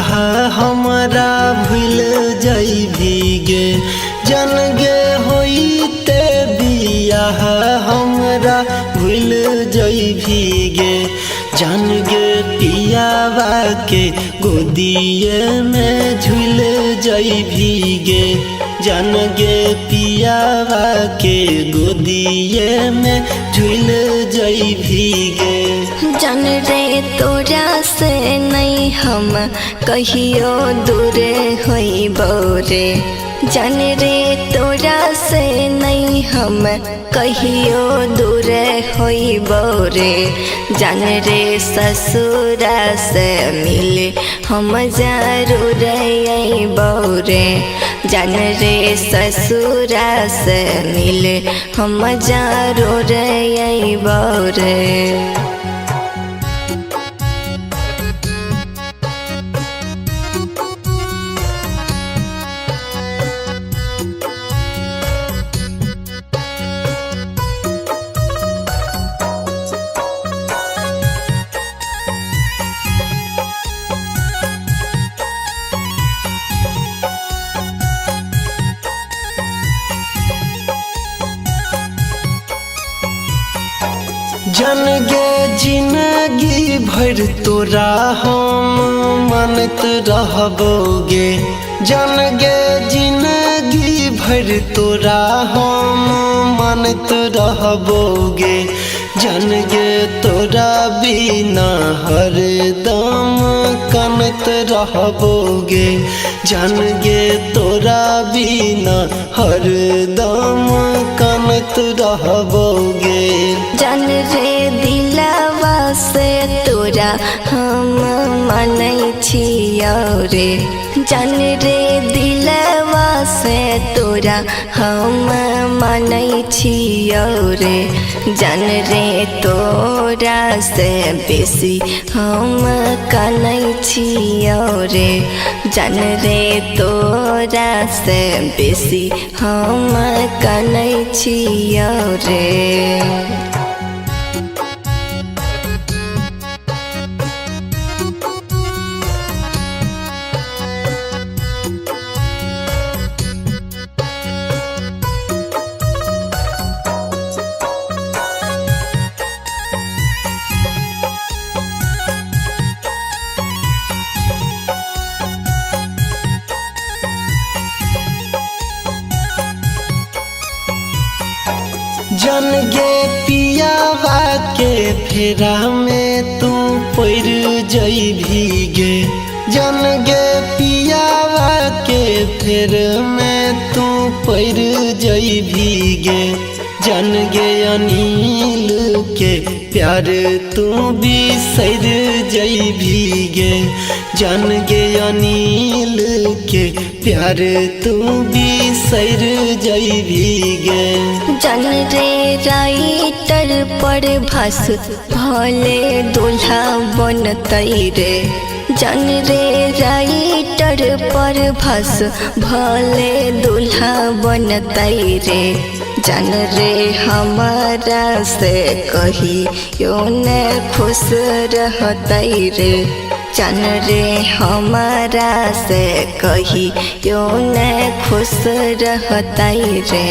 बियाह हमरा भूल जइभिगे जन गे होइते बियाह हमरा भूल जइभिगे जान गे पियावा के गोदिए में झूल जइभिगे जान गे पियावा के गोदिए में झूल जइभिगे। जान रे तोरा से नहीं हम कहियो दूर होइबो रे जान रे तोरा से नहीं हम कहियो दूर होइबो रे जान रे ससुरा से मिले हम जरूर अइबो रे जान रे ससुरा से मिले हम जरूर अइबो रे। जन गे जिंदगी भर तोरा हम मानत रहबोगे जन गे जिंदगी भर तोरा हम मानत रहबोगे जन गे तोरा बिना हरदम कानत रहबोगे जन गे तोरा बिना हरदम कानत रहबोगे। जान रे दिलवा से तोरा हम मानै छियौ रे जान रे दिलवा से तोरा हम मानै छियौ रे जान रे तोरा से बेसी हम कानै छियौ रे जान रे तोरा से बेसी हम कानै छियौ रे। जन गे पियावा के फेरा में तू पड़ जइभिगे जन गे पियावा के फेर में तू पड़ जइभिगे जन गे अनिल के प्यार तू बिसर जइभिगे जन गे अनिल के प्यार तू बिसर जइभिगे। जान रे राइटर पर भास भले दूल्हा बनतै रे जान रे राइटर पर भास भले दूल्हा बनतै रे जान रे हमारा से कहियो न खुश रहतै रे जान रे हमारा से कहियो न खुश रहतै रे।